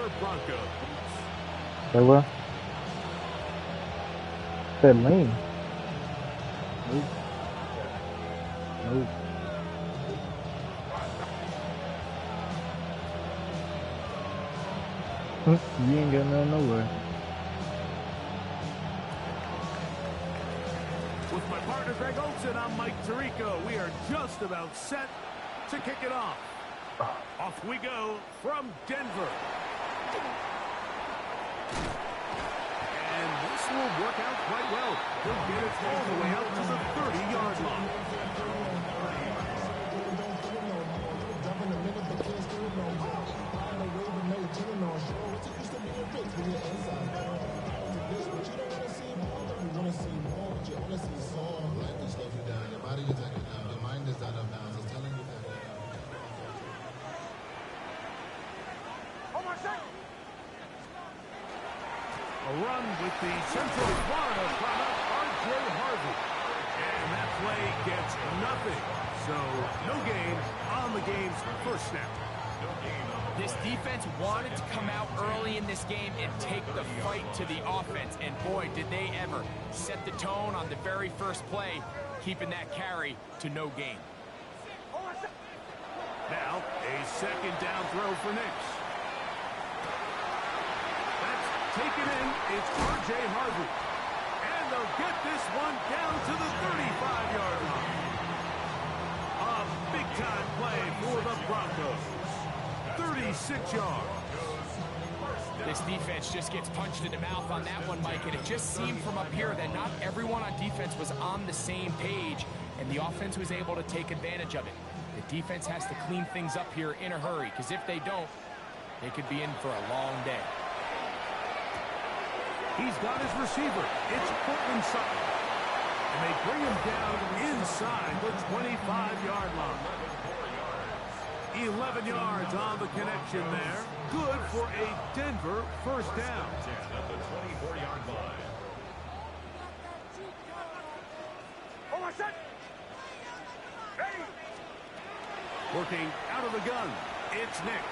Denver Broncos. Say what? Said lean. Nope. Nope. You ain't got nothing nowhere. With my partner Greg Olson, I'm Mike Tirico. We are just about set to kick it off. Off we go from Denver. And this will work out quite well. He'll get it all the way out to the 30-yard line. A run with the Central Florida product, R.J. Harvey. And that play gets nothing. So, no gain on the game's first snap. This defense wanted to come out early in this game and take the fight to the offense. And boy, did they ever set the tone on the very first play, keeping that carry to no gain. Now, a second down throw for Nix. Taken in, it's R.J. Harvey. And they'll get this one down to the 35-yard line. A big-time play for the Broncos. 36 yards. This defense just gets punched in the mouth on that one, Mike, and it just seemed from up here that not everyone on defense was on the same page, and the offense was able to take advantage of it. The defense has to clean things up here in a hurry, because if they don't, they could be in for a long day. He's got his receiver. It's Portland Sutton. And they bring him down inside the 25-yard line. 11 yards on the connection there. Good for a Denver first down. At the 24-yard line. Working out of the gun. It's Nix.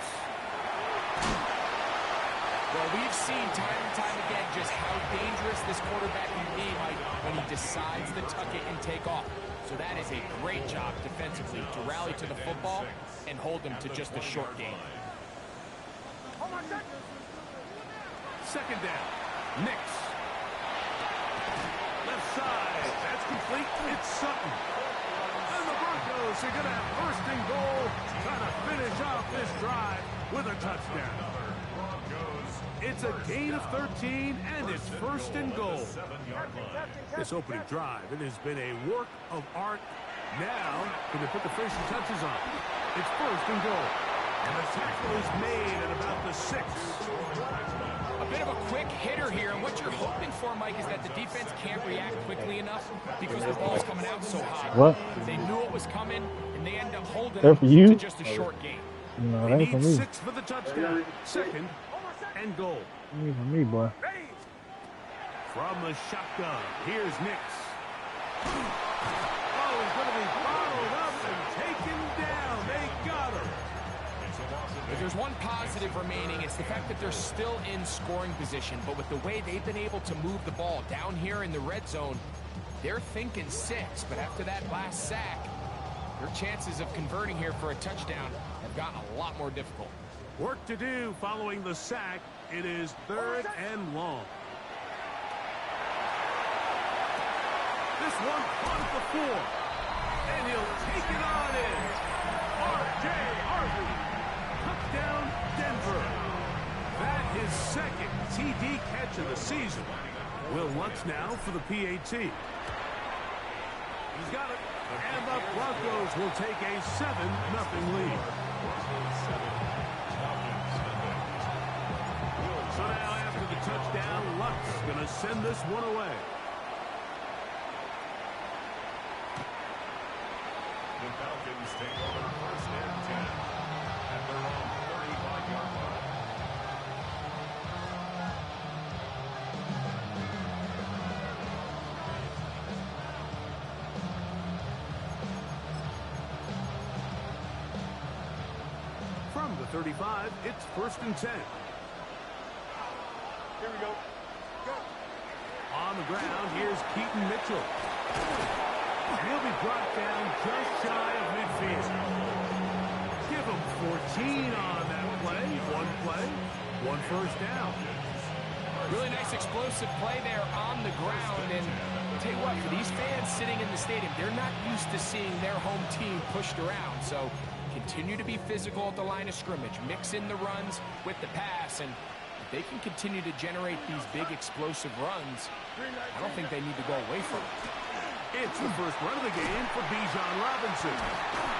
Well, we've seen time and time again just how dangerous this quarterback can be, Mike, when he decides to tuck it and take off. So that is a great job defensively to rally to the football and hold them to just a short game. Second down. Nix. Left side. That's complete. It's Sutton. And the Broncos are going to have first and goal, trying to finish off this drive with a touchdown. It's a gain of 13, and it's first and goal. This opening drive, it has been a work of art. Now, can they put the finishing touches on? It's first and goal. And the tackle is made at about the 6. A bit of a quick hitter here, and what you're hoping for, Mike, is that the defense can't react quickly enough because the ball's coming out so hot. What? They knew it was coming, and they end up holding That it for you? to just a short game. No, They that ain't for need me. 6 for the touchdown. Second and goal. That ain't for me, boy. From the shotgun, here's Nix. Oh, he's going to be followed up and taken down. They got him. If there's one positive remaining, it's the fact that they're still in scoring position. But with the way they've been able to move the ball down here in the red zone, they're thinking 6. But after that last sack, their chances of converting here for a touchdown have gotten a lot more difficult. Work to do following the sack. It is third and long. This one on the 4. And he'll take it on in. R.J. Harvey. Touchdown, Denver. That is second TD catch of the season. Will Lutz now for the PAT. He's got it. And the Broncos will take a 7-0 lead. So now after the touchdown, Lutz going to send this one away. The Falcons take over first and 10 at their own 35-yard line. From the 35, it's first and 10. Here we go. On the ground, here's Keaton Mitchell. And he'll be brought down just shy of midfield. Give him 14 on that play. One first down. Really nice explosive play there on the ground. And I'll tell you what, for these fans sitting in the stadium, they're not used to seeing their home team pushed around. So continue to be physical at the line of scrimmage. Mix in the runs with the pass. And if they can continue to generate these big explosive runs, I don't think they need to go away from it. It's the first run of the game for Bijan Robinson.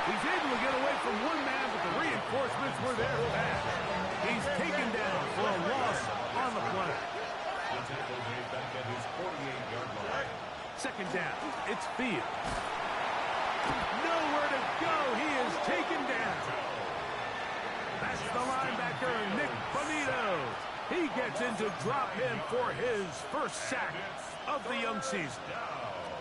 He's able to get away from one man, but the reinforcements were there fast. He's taken down for a loss on the play. Second down, it's Field. Nowhere to go. He is taken down. That's the linebacker, Nick Bonito. He gets in to drop him for his first sack of the young season.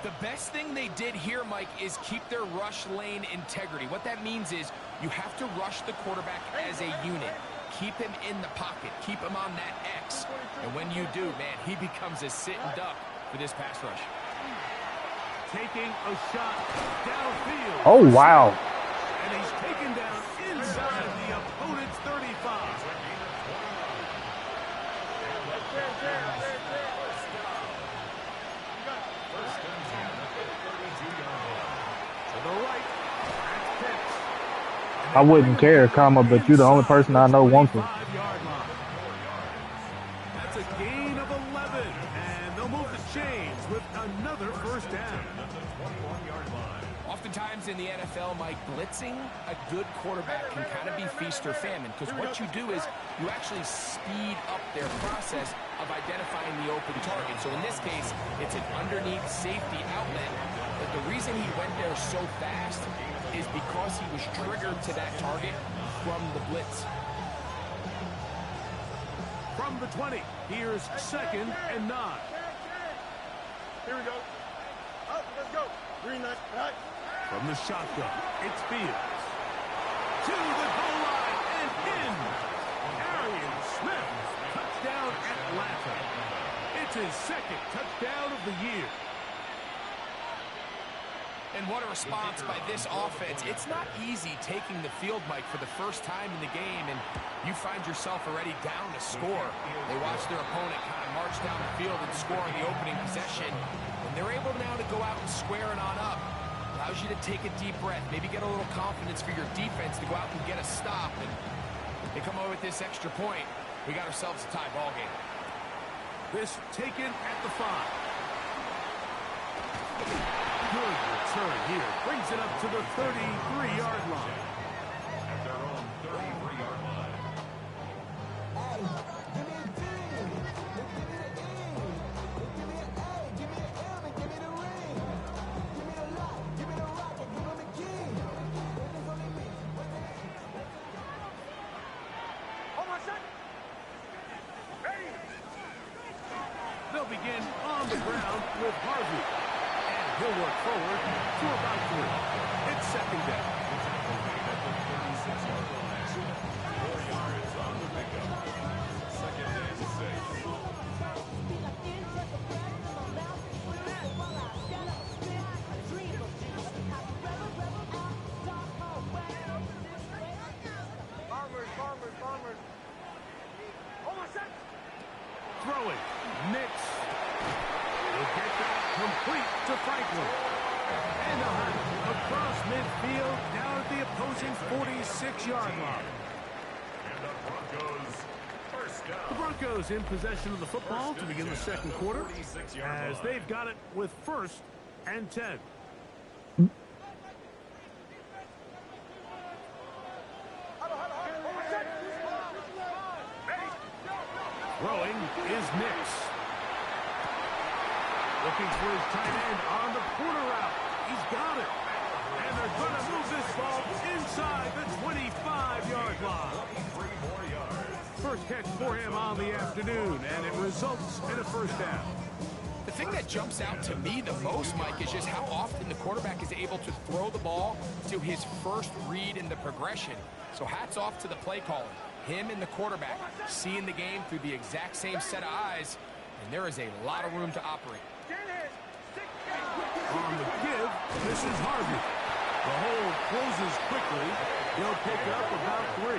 The best thing they did here, Mike, is keep their rush lane integrity. What that means is you have to rush the quarterback as a unit. Keep him in the pocket. Keep him on that X. And when you do, man, he becomes a sitting duck for this pass rush. Taking a shot downfield. Oh, wow. And he's taken down inside the opponent's 35. To the right. That's pitch. I wouldn't care, but you're the only person I know wants it. That's a gain of 11, and they'll move the chains with another first down. Oftentimes in the NFL, Mike, blitzing a good quarterback can kind of be feast or famine, because what you do is you actually speed up their process of identifying the open target. So in this case, it's an underneath safety outlet, but the reason he went there so fast is because he was triggered to that target from the blitz. From the 20, here's 2nd and 9. Here we go. Up, let's go. Green light, right. From the shotgun, it's Fields. To the goal line and in. Arian Smith, touchdown Atlanta. It's his 2nd touchdown of the year. And what a response by this offense. It's not easy taking the field, Mike, for the first time in the game, and you find yourself already down to score. They watch their opponent kind of march down the field and score on the opening possession, and they're able now to go out and square it on up. Allows you to take a deep breath, maybe get a little confidence for your defense to go out and get a stop, and they come away with this extra point. We got ourselves a tie ball game. This taken at the 5. Good return here. Brings it up to the 33-yard line. At their own 33-yard line. Give me a D. Give me the E. Give me an A. Give me an M. And give me the ring. Give me the lock. Give me the rock. And give me the key. If it's only me. Hold on a second. Ready. They'll begin on the ground with Harvey. He'll work forward to about 3. It's 2nd down. At the 36-yard line. 4 yards on the pickup. 2nd and 6. Farmers. Hold on a second. Throwing. Nix. He'll get that complete to Franklin. And a hunt across midfield, down at the opposing 46-yard line. And the Broncos first down. The Broncos in possession of the football to begin the 2nd quarter, 46-yard as line. they've got it with 1st and 10. Throwing is Nix. Looking for his tight end on the corner route. He's got it. And they're going to move this ball inside the 25-yard line. 3 more yards. First catch for him on the afternoon, and it results in a first down. The thing that jumps out to me the most, Mike, is just how often the quarterback is able to throw the ball to his first read in the progression. So hats off to the play caller. Him and the quarterback seeing the game through the exact same set of eyes, and there is a lot of room to operate. On the give, this is Harvey. The hole closes quickly. He'll pick up about 3.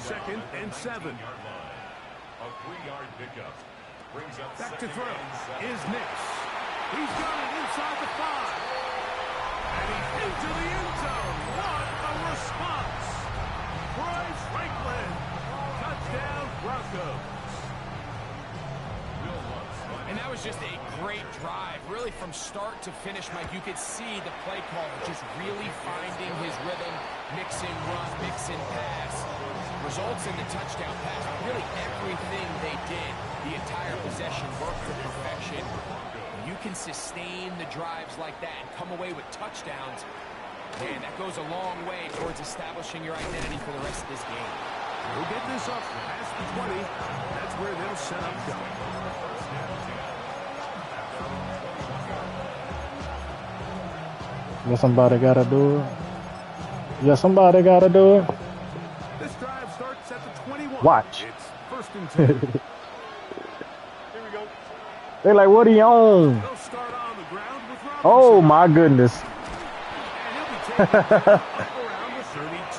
2nd and 7. A 3-yard pickup. Brings up Back to 2nd throw and 7. is Nix. He's got it inside the 5. And he's into the end zone. What a response. Bryce Franklin. Touchdown, Broncos. And that was just a great drive. Really from start to finish, Mike, you could see the play caller just really finding his rhythm. Mix and run, mix and pass. Results in the touchdown pass. Really everything they did, the entire possession worked to perfection. When you can sustain the drives like that and come away with touchdowns, man, that goes a long way towards establishing your identity for the rest of this game. We'll get this up past the 20. That's where they'll set up shop. Yeah, somebody gotta do it. Yeah, somebody gotta do it. This drive starts at the 21. Watch. It's 1st and 10. Here we go. They like, what are you on? They'll start on the ground with Robinson. Oh my goodness. And he'll be taken up around the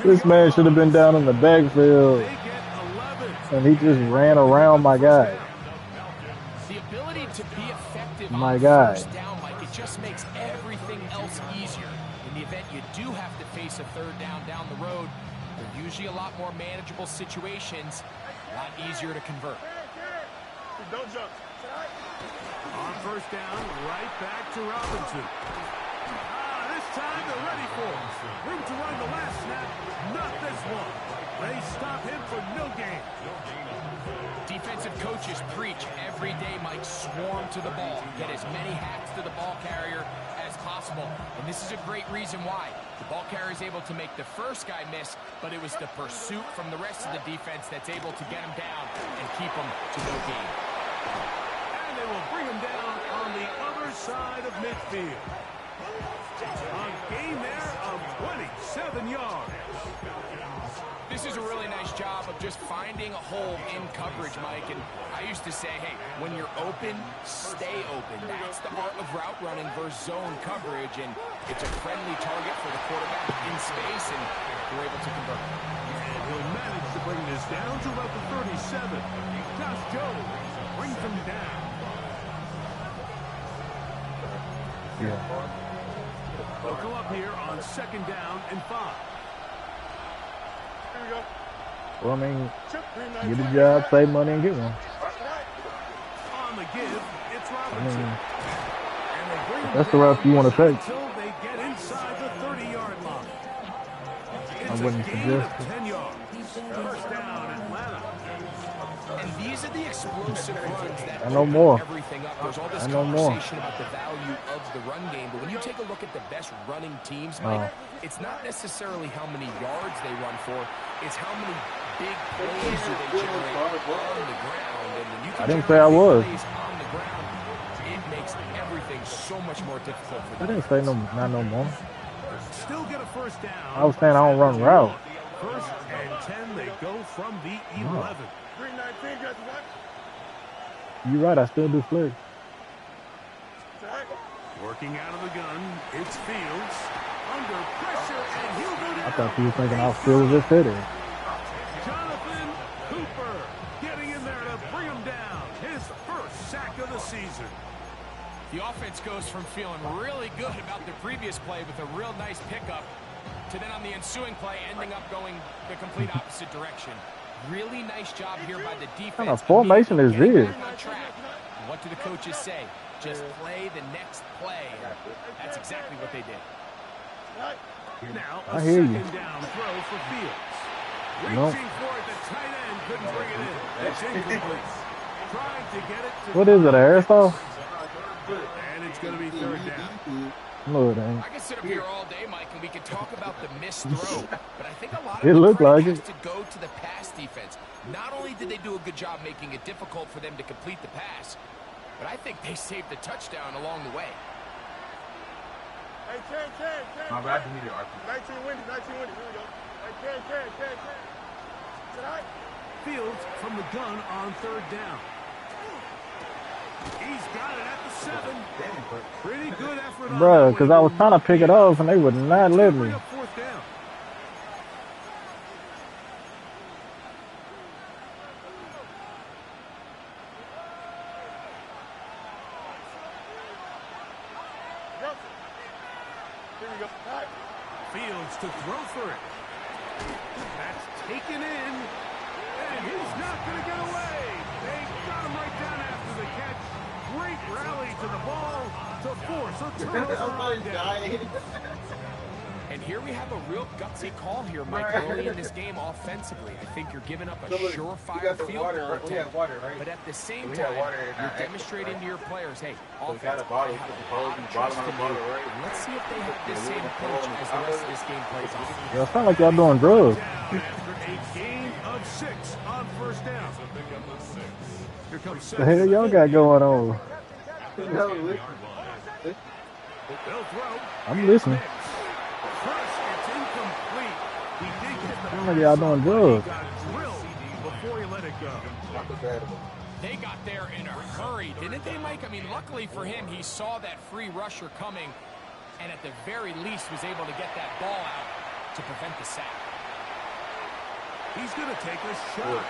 32. This man should have been down in the backfield. They get 11. And he just ran around my guy. The ability to be effective My on guy. first down, Mike, it just makes everything else easier. In the event you do have to face a 3rd down the road, they're usually a lot more manageable situations, a lot easier to convert. Don't jump. On 1st down, right back to Robinson. This time they're ready for it. Room to run the last snap, not this one. They stop him for no gain. Defensive coaches preach every day, Mike, swarm to the ball. Get as many hats to the ball carrier as possible. And this is a great reason why. The ball carrier is able to make the first guy miss, but it was the pursuit from the rest of the defense that's able to get him down and keep him to no gain. And they will bring him down on the other side of midfield. A gain there of 27 yards. This is a really nice job of just finding a hole in coverage, Mike. And I used to say, hey, when you're open, stay open. That's the art of route running versus zone coverage. And it's a friendly target for the quarterback in space, and they're able to convert. And he'll manage to bring this down to about the 37. Josh Jones brings him down. Yeah. They'll come up here on 2nd down and 5. Here we go. Well, I mean, Chip, get a job, save money, and get one. On the give, it's I Robinson. mean, And they bring him that's the down route you want to take. until they get inside the 30-yard line. It's wouldn't a gain of suggest it. 10 yards. First down, Atlanta. And these are the explosive runs that I know open more. everything up. There's all this I know more. conversation about the value of the run game, but when you take a look at the best running teams, Mike, it's not necessarily how many yards they run for, it's how many big plays do they generate on the ground. And when you can I didn't generate say I big was. plays on the ground, it makes everything so much more difficult for I them. didn't say not no more. Still get a first down. I was saying I don't run route. 1st and 10, they go from the 11. 319, got the what? You're right, I still do flex. Working out of the gun, it's Fields. Under pressure, and he'll go down. I thought you were thinking I was still just hitting. Jonathan Cooper getting in there to bring him down. His first sack of the season. The offense goes from feeling really good about the previous play with a real nice pickup to then on the ensuing play ending up going the complete opposite direction. Really nice job here by the defense. What kind of formation is Getting this? back on track. What do the coaches say? Just play the next play. That's exactly what they did. Now, I a hear you. second down throw for Fields. Nope. Reaching for it, the tight end couldn't bring it in. It's incomplete. Trying to get it to What is it, an airsoft? and it's going to be 3rd down. No, it ain't. I can sit up here all day, Mike, and we can talk about the missed throw, but I think a lot of It the looked credit like has it. to go to the pass defense. Not only did they do a good job making it difficult for them to complete the pass, but I think they saved the touchdown along the way. Hey, Ken. My bad, you need your 19 winning. Here we go. Hey, Ken. Fields from the gun on third down. He's got it at the 7. Pretty good effort on Bruh, that because one. I was trying to pick it up and they would not let me. Bring up fourth down. Here we go. All right. Fields to throw for it. That's taken in. And he's not going to get away. They got him right down after the catch. Great rally to the ball to force a turnover on down. And here we have a real gutsy call here, Mike, early in this game offensively. I think you're giving up a surefire field goal attempt. But at the same time, you're demonstrating to your players, hey, offense, I have a lot of trust in you. Let's see if they have the same approach as the rest of this game plays out. Y'all sound like y'all doing drugs. After a gain of 6 on first down. Here comes The hell y'all got going on? They'll throw. I'm listening. First, it's incomplete. He did get the Sound like y'all doing drugs. got drilled before he let it go. They got there in a hurry, didn't they, Mike? I mean, luckily for him, he saw that free rusher coming and at the very least was able to get that ball out to prevent the sack. He's going to take a shot.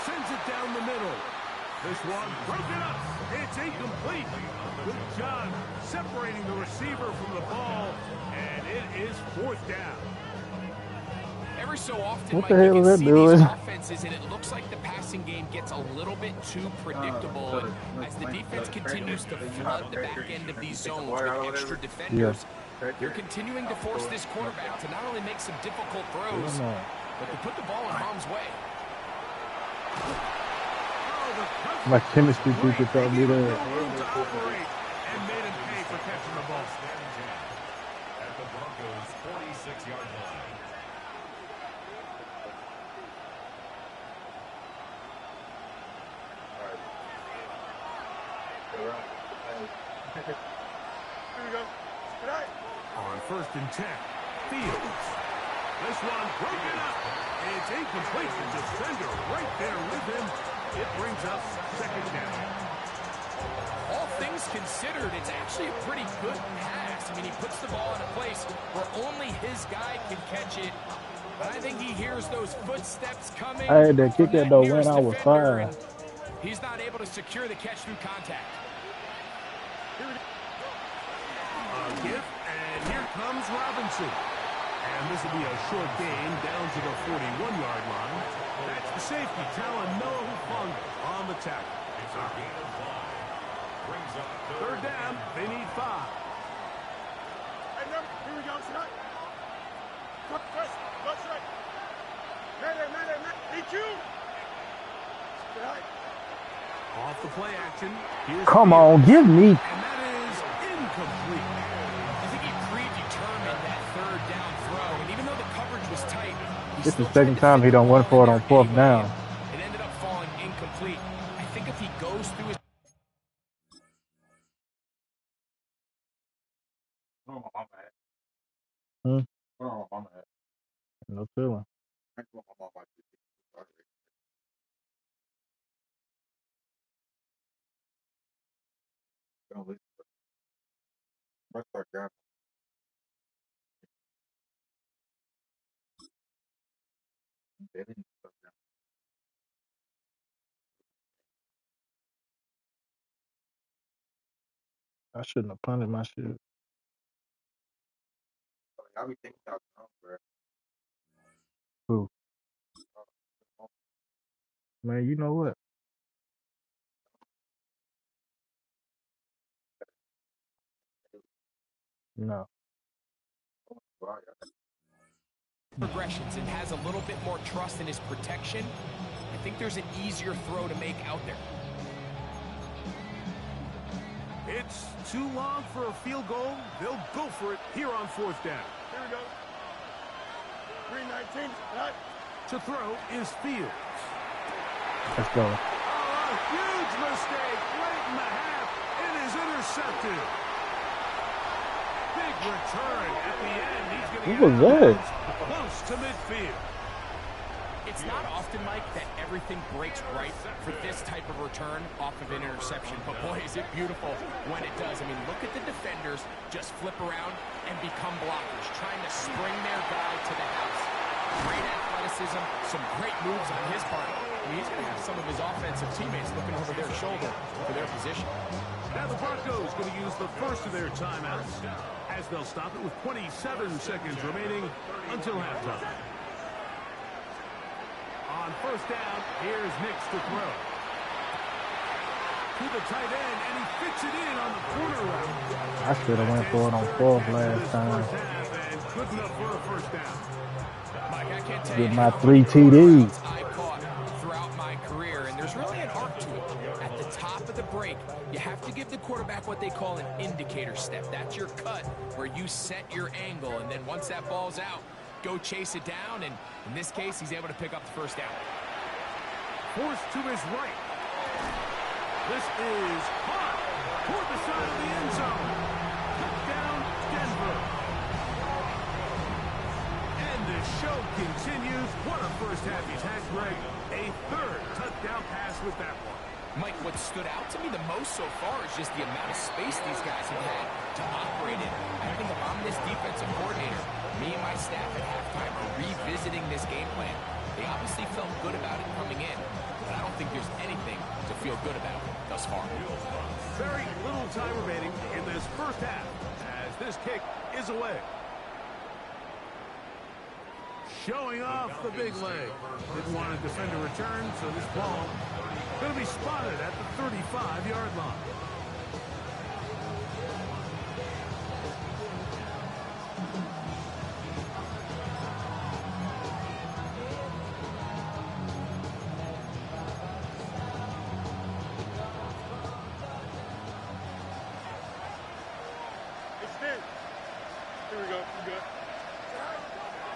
Sends it down the middle. This one broken up. It's incomplete. Good job separating the receiver from the ball, and it is fourth down. Every so often, What Mike, the you hell can is see that doing? these offenses, and it looks like the passing game gets a little bit too predictable. And as the defense continues to flood the back end of these zones with extra defenders, you're continuing to force this quarterback to not only make some difficult throws, but to put the ball in harm's way. My chemistry teacher told me No that. room to operate and made him pay for catching the ball. At the Broncos' 46-yard line. Here we go. Good night. On first and 10, Fields. This one broken up. It's incomplete. The defender right there with him. It brings up second down. All things considered, it's actually a pretty good pass. I mean, he puts the ball in a place where only his guy can catch it. But I think he hears those footsteps coming. I had that kick from that though nearest when I was defender, 5. and he's not able to secure the catch through contact. A gift, and here comes Robinson. And this will be a short gain down to the 41-yard line. That's the safety, Talon Noah Hufanga on the tackle. It's a gain of 5. Brings up Third down, they need 5. Hey, number. Here we go. Tonight. Press. Left side. Man. EQ. Good night. Off the play action. Here's Come Fields. on, give me. And that is incomplete. I think he predetermined that third down throw, and even though the coverage was tight, he This is still the second tried to time he fit the done went ball for it in on there fourth anyway. down. It ended up falling incomplete. I think if he goes through his No feeling. I shouldn't have punted my shit. Who? Man, you know what? No. progressions and has a little bit more trust in his protection, I think there's an easier throw to make out there. It's too long for a field goal. They'll go for it here on fourth down. Here we go. 319. Right. To throw is Fields. Let's go. Oh, a huge mistake late in the half. It is intercepted. Big return at the end. He's going to Who was that? close to midfield. It's not often, Mike, that everything breaks right for this type of return off of an interception. But, boy, is it beautiful when it does. I mean, look at the defenders just flip around and become blockers, trying to spring their guy to the house. Great athleticism, some great moves on his part. I mean, he's going to have some of his offensive teammates looking over their shoulder for their position. Now the Broncos going to use the first of their timeouts as they'll stop it with 27 seconds remaining until halftime. On first down, here's Nix to throw. To the tight end, and he fits it in on the corner route. I should have went for it on fourth last time. And good enough for a first down. Mike, I can't tell Get you my how 3 many TDs. touchdowns I caught throughout my career, and there's really an arc to it. At the top of the break, you have to give the quarterback what they call an indicator step. That's your cut, where you set your angle, and then once that ball's out, go chase it down, and in this case, he's able to pick up the first down. Forced to his right. This is hot toward the side of the end zone. Touchdown, Denver. And the show continues. What a first half he's had, Greg. A third touchdown pass with that one. Mike, what stood out to me the most so far is just the amount of space these guys have had to operate in. I think if I'm this defensive coordinator, me and my staff at halftime are revisiting this game plan. They obviously felt good about it coming in, but I don't think there's anything to feel good about thus far. Very little time remaining in this first half as this kick is away. Showing off the big leg. Didn't want to defend a return, so this ball going to be spotted at the 35-yard line. Here we go. You good?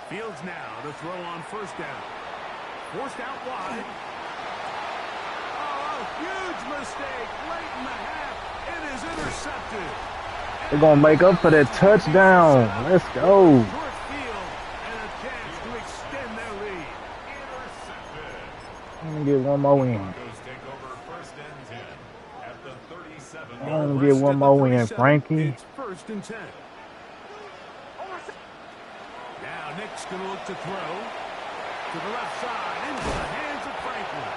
Fields now to throw on first down. Forced out wide. Oh, a huge mistake late in the half. It is intercepted. They're going to make up for that touchdown. Let's go. Short field and a chance to extend their lead. I'm going to get one more win. Broncos take over first and 10 at the 37. I'm going to get one more win, Frankie. It's first and 10. Now Nick's going to look to throw to the left side into the hands of Franklin.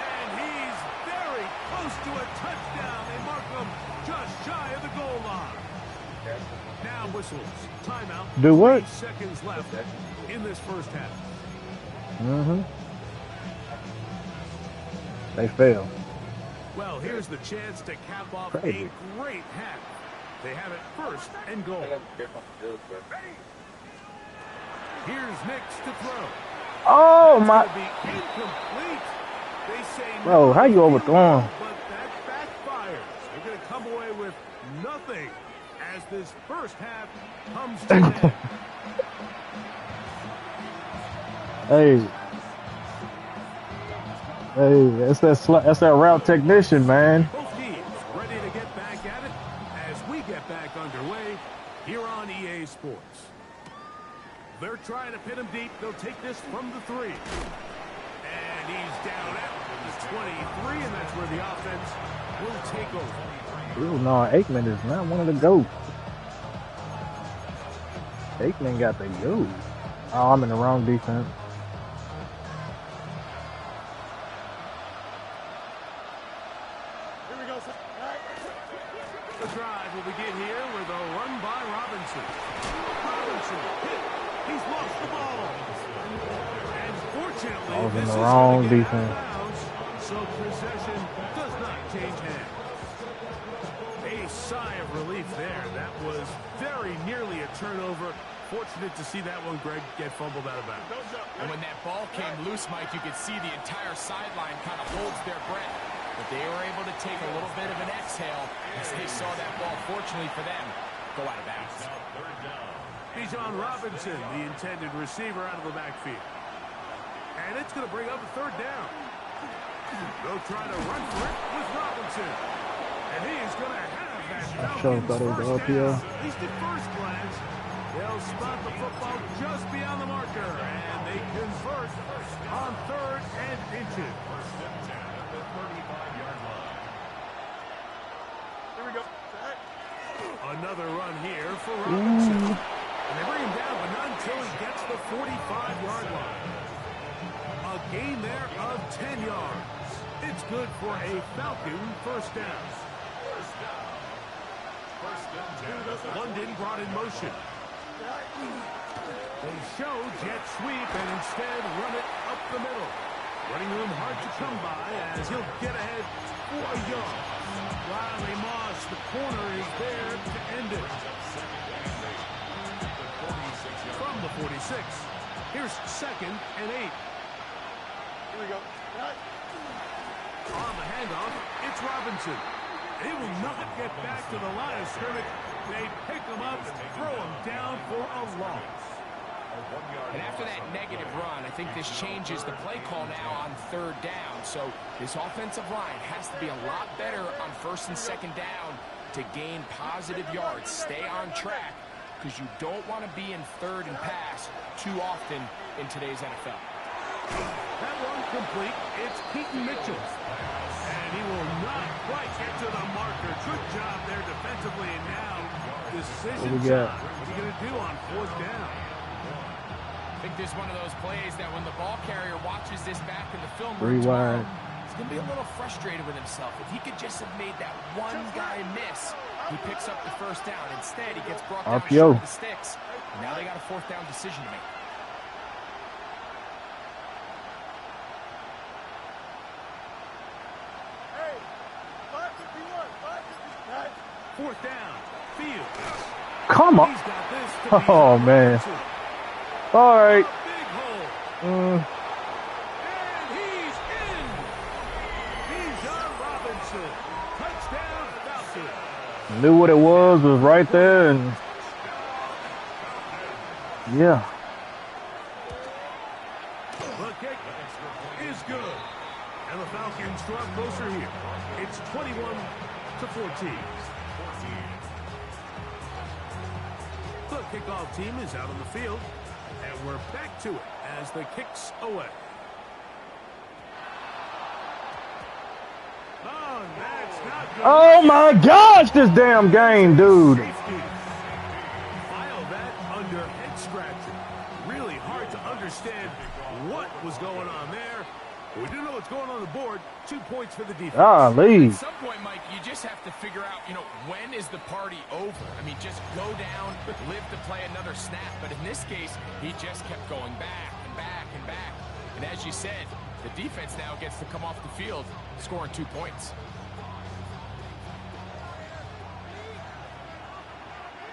And he's very close to a touchdown. They mark him just shy of the goal line. Now whistles. Timeout. Do what? 3 seconds left in this first half. Mm-hmm. They fail. Well, here's the chance to cap off Crazy. a great half. They have it first and goal. Here's Nix to throw. Oh, my. It's gonna be incomplete. They say Bro, how you overthrow him? but that backfires. They're going to come away with nothing as this first half comes to an end. Hey. Hey, that's that route technician, man. Both teams ready to get back at it as we get back underway here on EA Sports. They're trying to pin him deep. They'll take this from the 3. And he's down at the 23, and that's where the offense will take over. Ooh, no, Aikman is not one of the GOATs. Aikman got the GOAT. Oh, I'm in the wrong defense. Here we go, sir. All right. The drive will begin here with a run by Robinson. Robinson hit. He's lost the ball. And fortunately, I was in this the is wrong gonna get out of defense. bounds, so possession does not change hands. A sigh of relief there. That was very nearly a turnover. Fortunate to see that one, Greg, get fumbled out of bounds. And when that ball came loose, Mike, you could see the entire sideline kind of holds their breath. But they were able to take a little bit of an exhale as they saw that ball, fortunately for them, go out of bounds. Bijan Robinson, the intended receiver, out of the backfield. And it's going to bring up a third down. They'll try to run for it with Robinson. And he is going to have that Sure Falcons thought it was first RPO. down. At least at first glance, They'll spot the football just beyond the marker, and they convert on 3rd and inches. First and 10 at the 35-yard line. Here we go. Another run here for Robinson. And they bring him down, but not until he gets the 45-yard line. A gain there of 10 yards. It's good for a Falcon first down. First down. First and 10 at the London brought in motion. They show jet sweep and instead run it up the middle. Running room hard to come by as he'll get ahead for a yard. Riley Moss, the corner, is there to end it. From the 46. Here's 2nd and 8. Here we go. On the handoff, it's Robinson. They will not get back to the line of scrimmage. They pick him up and throw him down for a loss. And after that negative run, I think this changes the play call now on 3rd down. So this offensive line has to be a lot better on 1st and 2nd down to gain positive yards. Stay on track because you don't want to be in 3rd and pass too often in today's NFL. That one complete. It's Keaton Mitchell. And he will not quite get to the marker. Good job there defensively. And now decision What we got? time. What are you going to do on 4th down? I think this is one of those plays that when the ball carrier watches this back in the film Three room tomorrow, wide. he's going to be a little frustrated with himself. If he could just have made that one guy miss, he picks up the first down. Instead, he gets brought down RPO. short of the sticks. And now they got a 4th down decision to make. Hey, 551, 551. 4th down. Fields. Come on. He's got this to be Oh, man. Robinson. All right. Big hole. Mm, And he's in. Bijan Robinson. Touchdown, Falcons. knew what it was right there, and yeah. The kick is good. And the Falcons draw closer here. It's 21-14. The kickoff team is out on the field. And we're back to it as the kick's away. Oh, that's not good. Oh my gosh, this damn game, dude. Safety. File that under head scratching. Really hard to understand what was going on there. We do know what's going on the board. 2 points for the defense. Golly. At some point, Mike, you just have to figure out, when is the party over? I mean, just go down, live to play another snap. But in this case, he just kept going back and back and back. And as you said, the defense now gets to come off the field, scoring 2 points.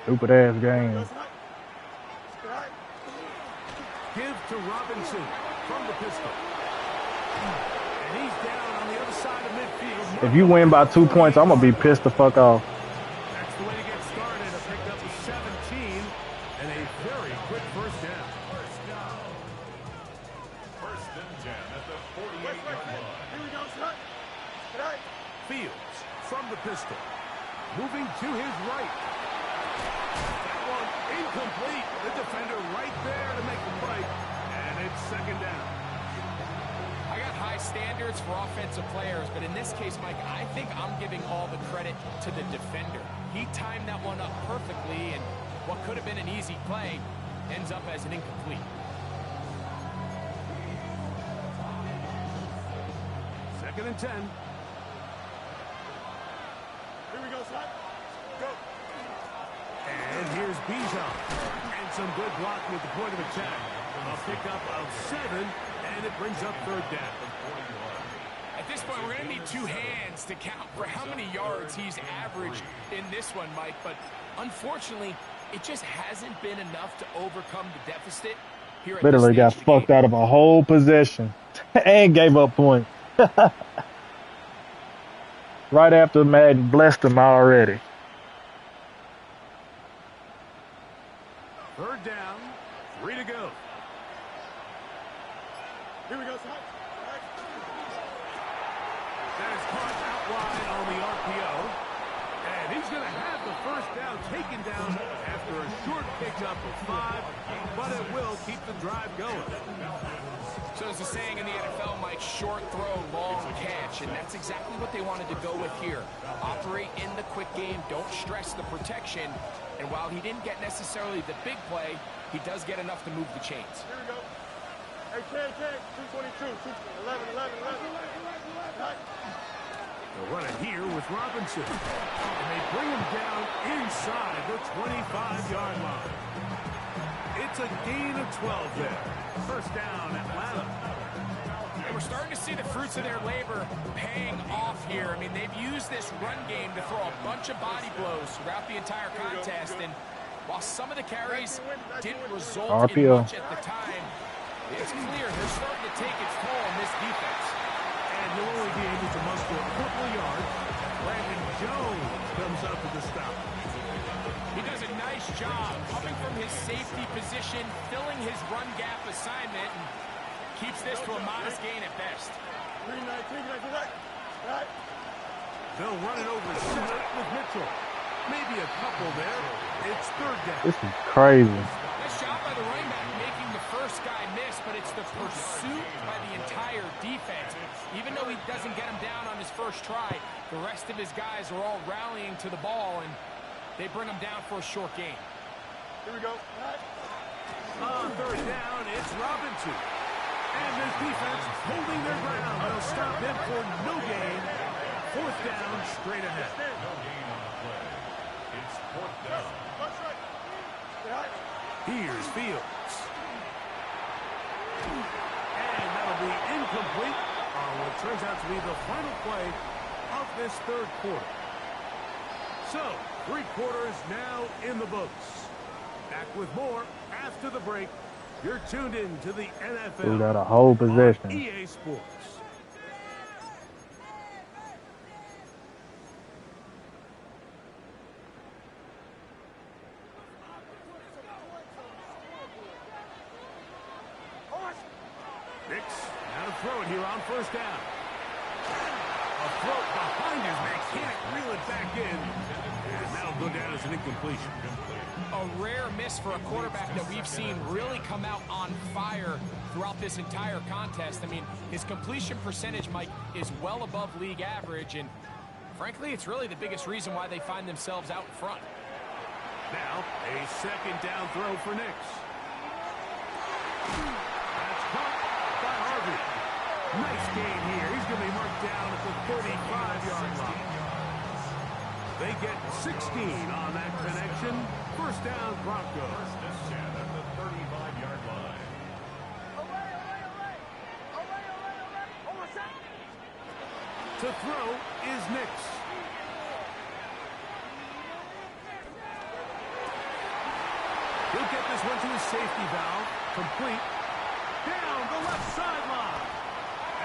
Stupid ass game. Give to Robinson from the pistol. And he's down on the other side of midfield. If you win by 2 points, I'm gonna be pissed the fuck off. That's the way to get started. A picked up a 17 and a very quick first down. First and 10 at the 48-yard line. Here we go, son. Tonight. Fields from the pistol. Moving to his right. That one incomplete. The defender right there to make the play. And it's 2nd down. I got high standards for offensive players, but in this case, Mike, I think I'm giving all the credit to the defender. He timed that one up perfectly, and what could have been an easy play ends up as an incomplete. Second and 10. Here we go, son. Go. And here's Bijan. And some good blocking at the point of attack. A pickup of 7, and it brings up 3rd down. At this point, we're going to need 2 hands to count for how many yards he's averaged in this one, Mike. But unfortunately, it just hasn't been enough to overcome the deficit here at Literally this got stage of the fucked game. out of a whole possession and gave up points. Right after Madden blessed him already. 3rd down, 3 to go. Here we go, son. That is caught out wide on the RPO. And he's going to have the first down taken down after a short pickup of 5, but it will keep the drive going. So there's a saying in the NFL, Mike, short throw, long catch, and that's exactly what they wanted to go with here. Operate in the quick game, don't stress the protection, and while he didn't get necessarily the big play, he does get enough to move the chains. Here we go. Hey, Ken, 222, 11. Right. They'll run it here with Robinson. And they bring him down inside the 25-yard line. It's a gain of 12 there. First down, Atlanta. And we're starting to see the fruits of their labor paying off here. I mean, they've used this run game to throw a bunch of body blows throughout the entire contest. And while some of the carries didn't result in much at the time, it's clear they're starting to take its toll on this defense. And he'll only be able to muster a couple of yards. Brandon Jones comes up with the stop. He does a nice job coming from his safety position, filling his run gap assignment, and keeps this to a modest gain at best. 3-19, right. They'll run it over center with Mitchell. Maybe a couple there. It's third down. This is crazy. Nice job by the running back making the first guy miss, but it's the pursuit by the entire defense. Even though he doesn't get him down on his first try, the rest of his guys are all rallying to the ball, and they bring him down for a short gain. Here we go. On third down, it's Robinson. And this defense holding their ground. They'll stop him for no gain. Fourth down, straight ahead. No gain on the play. It's fourth down. Here's Fields. And that'll be incomplete on what turns out to be the final play of this third quarter. So, 3 quarters now in the books. Back with more after the break. You're tuned in to the NFL. We got a whole possession. On EA Sports. Nix, now to throw it here on first down. A throw behind his man, can't reel it back in. And that'll go down as an incompletion. A rare miss for a quarterback that we've seen really come out on fire throughout this entire contest. I mean, his completion percentage, Mike, is well above league average, and frankly, it's really the biggest reason why they find themselves out in front. Now, a second down throw for Nix. That's caught by Harvey. Nice gain here. He's going to be marked down at the 35-yard line. They get 16 on that connection. First down, Broncos. First and 10 at the 35-yard line. To throw is Nix. He'll get this one to his safety valve. Complete. Down the left sideline.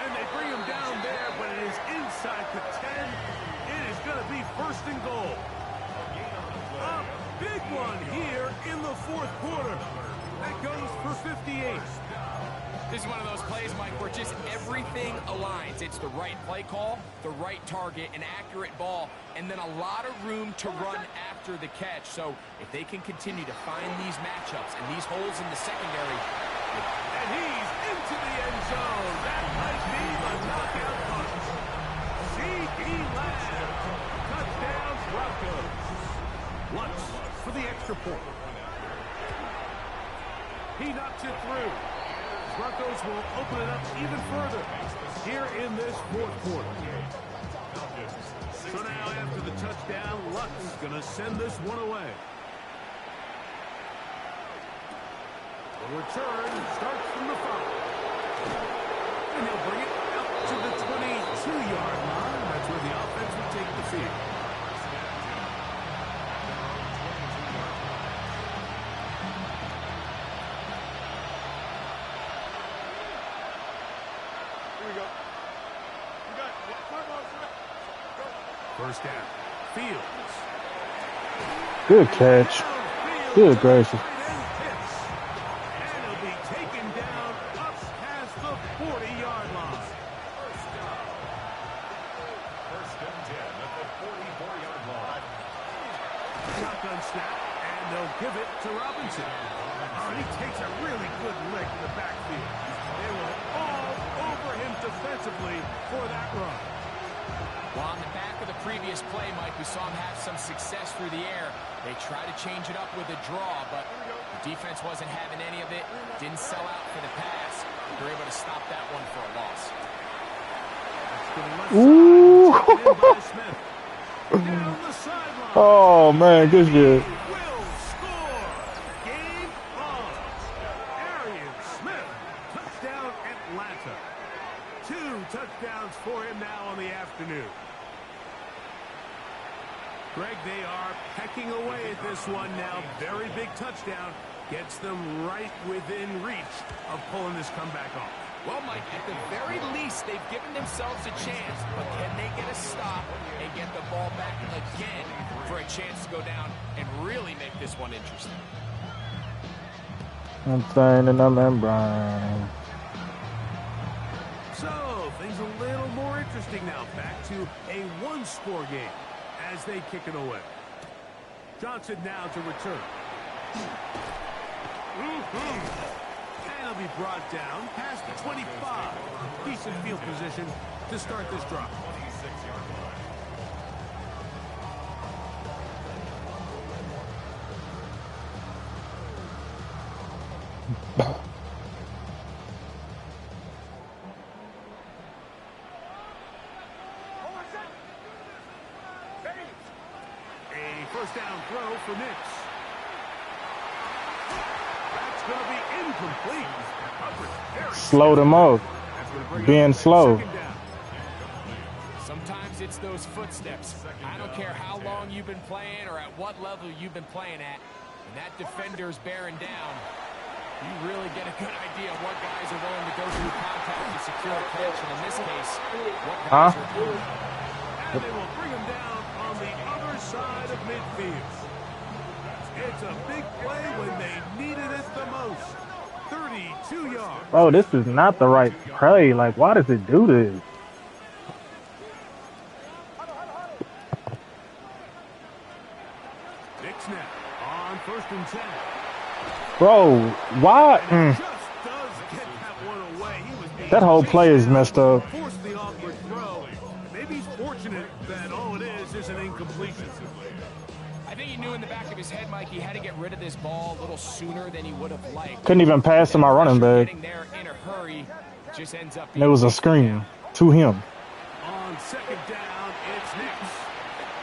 And they bring him down there, but it is inside the 10. It is going to be first and goal. A big one here in the fourth quarter. That goes for 58. This is one of those plays, Mike, where just everything aligns. It's the right play call, the right target, an accurate ball, and then a lot of room to run after the catch. So if they can continue to find these matchups and these holes in the secondary. And he's into the end zone. That might be the knockout punch. C.D. Lamb. Touchdown, Broncos. Once for the extra point. He knocks it through. Broncos will open it up even further here in this fourth quarter. So now after the touchdown, Luck is going to send this one away. The return starts from the 5. And he'll bring it out to the 22-yard line. That's where the offense will take the field. First down. Fields. Good catch. Good gracious. And he'll be taken down up past the 40-yard line. First and 10 at the 44-yard line. Shotgun snap, and they'll give it to Robinson. Oh, he takes a really good lick in the backfield. They were all over him defensively for that run. Well, on the back of the previous play, Mike, we saw him have some success through the air. They tried to change it up with a draw, but the defense wasn't having any of it. Didn't sell out for the pass. They were able to stop that one for a loss. Ooh. Down the sideline. Oh man, good shit. Will score. Game on. Arian Smith. Touchdown Atlanta. 2 touchdowns for him now on the afternoon. Greg, they are pecking away at this one now. Very big touchdown. Gets them right within reach of pulling this comeback off. Well, Mike, at the very least, they've given themselves a chance, but can they get a stop and get the ball back again for a chance to go down and really make this one interesting? I'm saying in the membrane. So, things a little more interesting now. Back to a one-score game as they kick it away. Johnson now to return. And he'll be brought down past the 25. Decent field position to start this drive. 26-yard line. A first down throw for Nix. That's going to be incomplete. Slowed him up. Being slow. Sometimes it's those footsteps. I don't care how long you've been playing or at what level you've been playing at. When that defender's bearing down, you really get a good idea of what guys are willing to go through contact to secure a catch. And in this case, what guys are doing. And they will bring him down on the other side of midfield. It's a big play when they needed it the most. 32 yards. Bro, this is not the right play. Like, why does it do this? Big snap on 1st and 10. Bro, why? Just does get that one away. He was being That whole play is messed up. forced the awkward throw. Maybe he's fortunate that all it is an incompletion. I think he knew in the back of his head, Mike, he had to get rid of this ball a little sooner than he would have liked. Couldn't even pass to my running back. Getting there in a hurry just ends up And it was a screen to him. On 2nd down, it's Nix.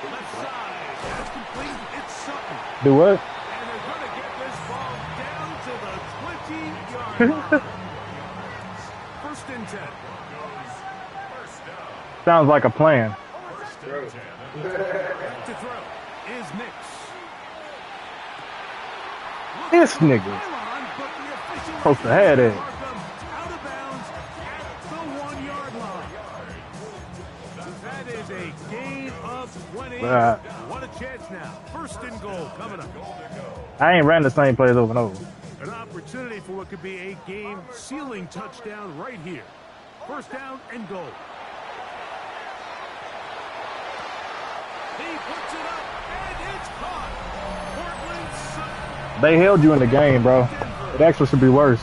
Left side, that's complete. It's Sutton. Do what? And they're going to get this ball down to the 20-yard line. 1st and 10. Sounds like a plan. Back to throw is Nix. This nigga. Pylon, but the official Supposed to have it. out of bounds at the 1-yard line. That is a gain of 20. What a chance now. 1st and goal coming up. I ain't ran the same plays over and over. An opportunity for what could be a game-sealing touchdown right here. 1st down and goal. He puts it up, and it's caught. Portland Sutton. They held you in the game, bro. It actually should be worse.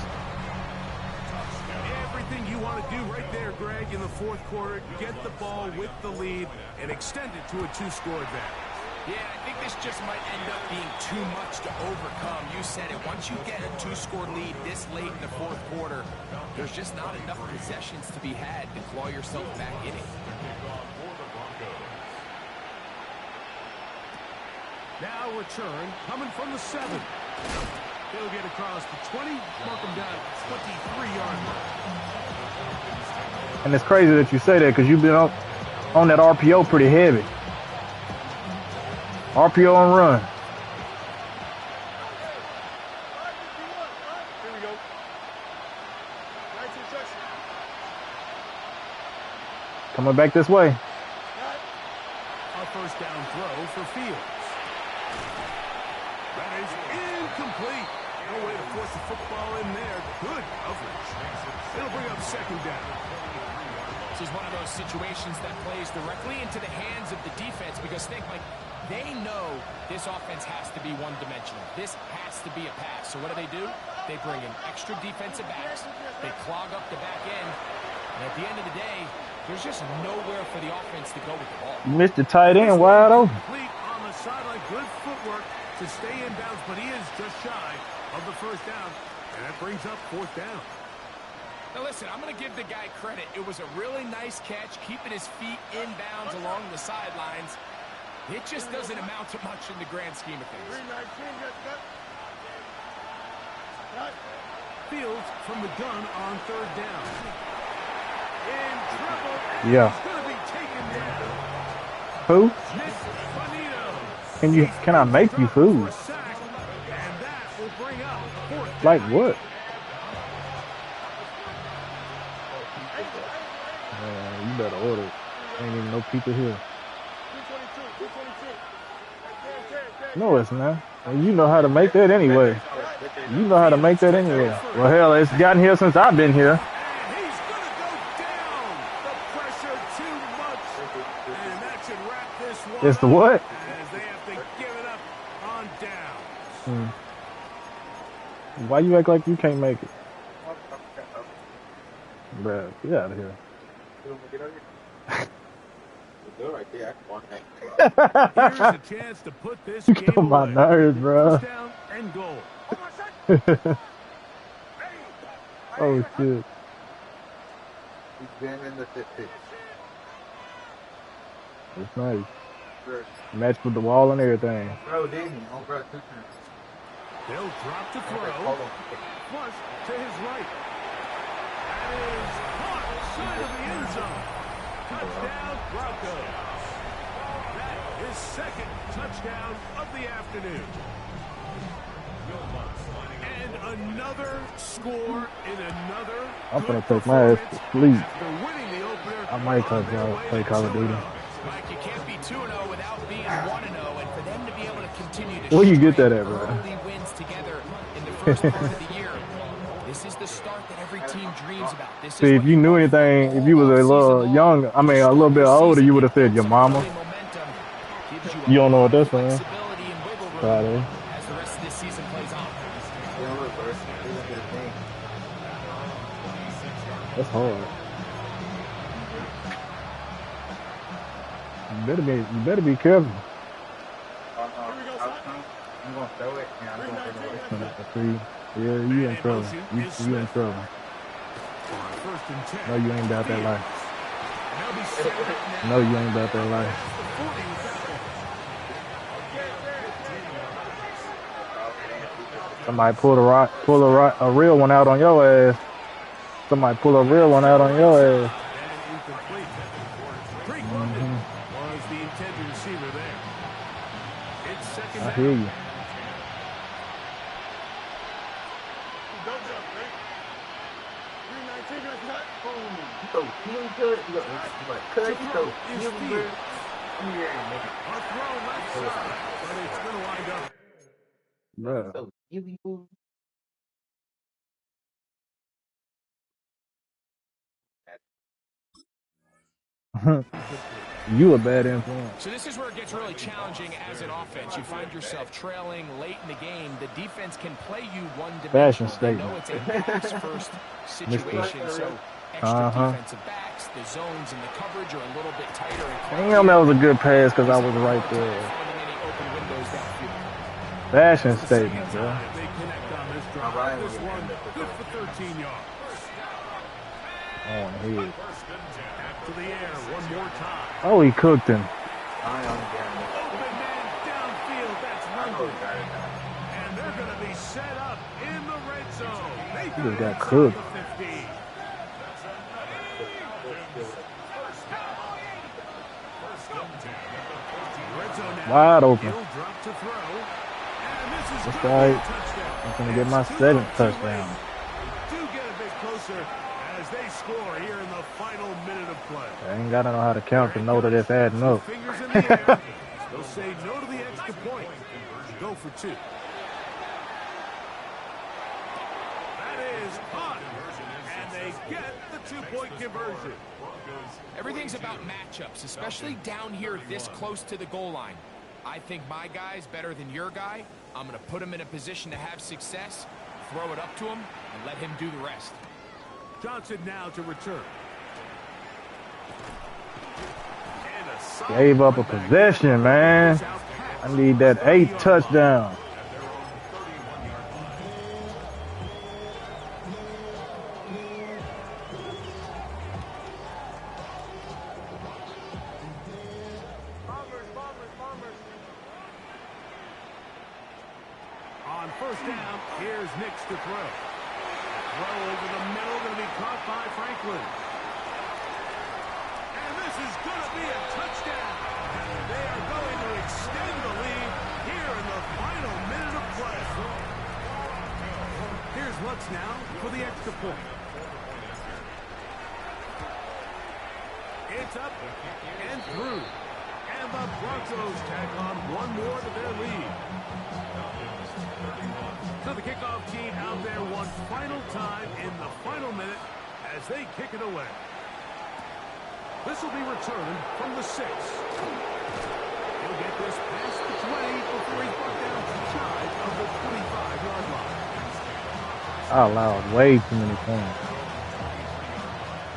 Everything you want to do right there, Greg, in the 4th quarter. Get the ball with the lead and extend it to a 2-score advantage. Yeah, I think this just might end up being too much to overcome. You said it. Once you get a 2-score lead this late in the 4th quarter, there's just not enough possessions to be had to claw yourself back in it. Now return coming from the 7. He'll get across the 20, mark him down 23-yard line. And it's crazy that you say that because you've been on that RPO pretty heavy. RPO and run. Here we go. Nice instruction. Coming back this way. A 1st down throw for Fields. That is incomplete. No way to force the football in there. Good coverage. It'll bring up 2nd down. This is one of those situations that plays directly into the hands of the defense because think, like, they know this offense has to be one-dimensional. This has to be a pass. So what do? They bring in extra defensive backs. They clog up the back end. And at the end of the day, there's just nowhere for the offense to go with the ball. You missed the tight end wide open. Complete on the sideline. Good footwork to stay in bounds, but he is just shy of the first down. And that brings up fourth down. Now listen, I'm going to give the guy credit. It was a really nice catch, keeping his feet in bounds along the sidelines. It just doesn't amount to much in the grand scheme of things. 319, Fields from the gun on third down. In trouble. And Yeah. he's going to be taken down. Who? Nick Bonito. Can I make you food? For a sack, and that will bring up fourth down. Like what? You better order. Ain't even no people here. 222. No, it's not. And you know how to make that anyway. You know how to make that anyway. Well, hell, it's gotten here since I've been here. And he's going to go down. The pressure too much. And that should wrap this one It's the what? as they have to give it up on down. Why you act like you can't make it? Bruh, get out of here. Here's a chance to put this You game get on my away. nerves, bro. First down and goal. Oh, shit. It's nice. Match with the wall and everything. They'll drop to throw. Flush to his right. That is caught side of the end zone. Touchdown, Broncos. That is second touchdown of the afternoon. And another score in another. I'm good gonna take my ass to performance sleep. after winning the opener I might on touch their y'all, way play to Call of Duty. 2-0. Mike, you can't be 2-0 without being 1-0, and for them to be able to continue to Where you get that string at, bro? early wins together in the first part of the year, this is the start that every team dreams about. This See, is if what you knew want anything, all if you was a offseason little long. young, I mean, a little bit older, you would have said your mama. Early momentum gives You don't know what that's flexibility saying. and wiggle room Friday. as the rest of this season plays on. That's hard. You better be careful. See, yeah, you in trouble. You in trouble. First and 10. No, you ain't about that life. They'll be set up now. No, you ain't about that life. Somebody pull a real one out on your ass. Somebody pull a real one out on your ass. And incomplete. Drake London was the intended receiver there. It's second I down. hear you. Don't jump, ready? 319, let's not. To throw is Fields. A throw left side, but it's going to wind up. Bruh. You a bad influence. So this is where it gets really challenging as an offense. You find yourself trailing late in the game. The defense can play you Fashion one-dimensional. They know statement. it's a pass-first situation, so extra defensive backs, the zones and the coverage are a little bit tighter. Damn, that was a good pass because I was right there. Finding any open windows downfield. Fashion statement, bro. They connect on this drive. This one good for 13 yards. On head. Back to the air one more time. Oh, he cooked him. Open man downfield. That's London. And they're going to be set up in the red zone. They He just got inside cooked. the 15. Red zone now. Wide open. He'll drop to throw. And this is That's gonna be a right. touchdown. I'm gonna get my It's 2 seventh too touchdown. late. Do get a bit closer as they score here in the final minute of play. I ain't gotta know how to count to know that it's adding up. Fingers in the air. They'll say no to the extra point. Go for 2. That is caught. And they get the 2 two-point conversion. Everything's about matchups, especially down here this close to the goal line. I think my guy's better than your guy. I'm going to put him in a position to have success, throw it up to him, and let him do the rest. Johnson now to return. And a solid Gave up a putback. possession, man. I need that 8th touchdown. On first down, here's Nix to throw. Throw over the middle, going to be caught by Franklin. And this is going to be a touchdown. And they are going to extend the lead here in the final minute of play. Here's Lutz now for the extra point. It's up and through. And the Broncos tack on one more to their lead. So the kickoff team out there one final time in the final minute as they kick it away. This will be returned from the 6. He'll get this past the 20 before he's brought down shy of the 25-yard line. I allowed way too many points.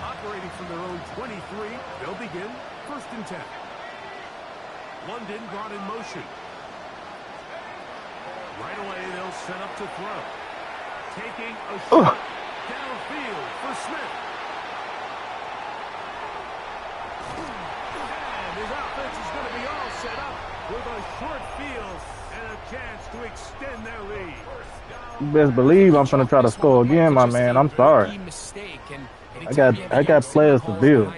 Operating from their own 23, they'll begin 1st and 10. London brought in motion. Right away, they'll set up to throw. Taking a shot downfield for Smith. And his offense is going to be all set up with a short field and a chance to extend their lead. You best believe I'm gonna try to score again, my man. I'm sorry. I got players to build.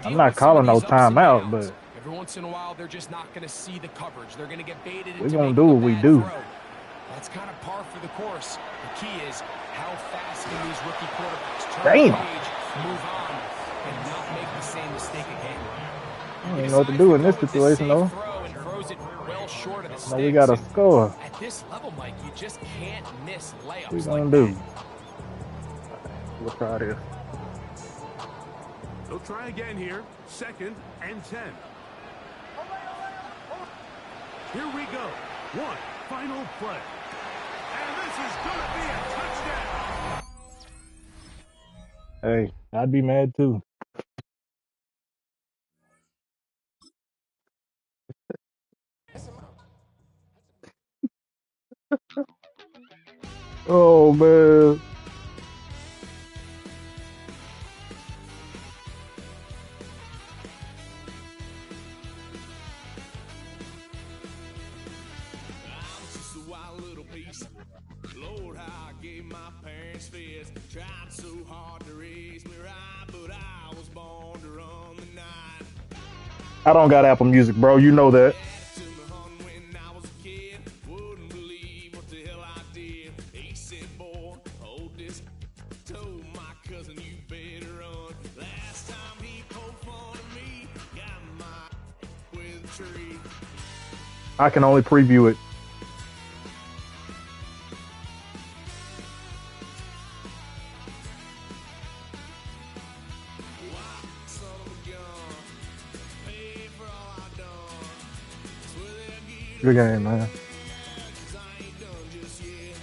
I'm not calling no timeout, but every once in a while they're just not going to see the coverage. They're going to get baited. we're gonna do what we do. That's kind of par for the course. The key is how fast can these rookie quarterbacks turn Damn. the page, move on, and not make the same mistake again. I don't even know what to do in this situation, though. No, we gotta score. At this level, Mike, you just can't miss layups. What we like gonna do? that. We'll try this. They'll try again here. 2nd and 10. Here we go. One final play. And this is going to be a touchdown. Hey, I'd be mad too. Oh man. Just a wild little piece. Lord, how I gave my parents fist. Tried so hard to raise me right, but I was born to run the night. I don't got Apple Music, bro. You know that. To me, hun, when I was a kid, wouldn't believe what the hell I did. He said, boy, hold this. Told my cousin, you better run. Last time he poked fun at me, got my with a tree. I can only preview it. Son of a gun, pay for all I done. Swear they'll give Good game, man. 'cause I ain't done just yet.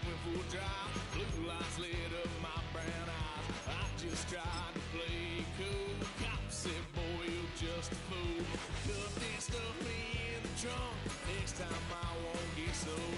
Went full drive, blue lights lit up my brown eyes. I just tried to play cool. Cop said, boy, you're just a fool. Cuffed and stuffed me in the trunk. Next time I won't get sold.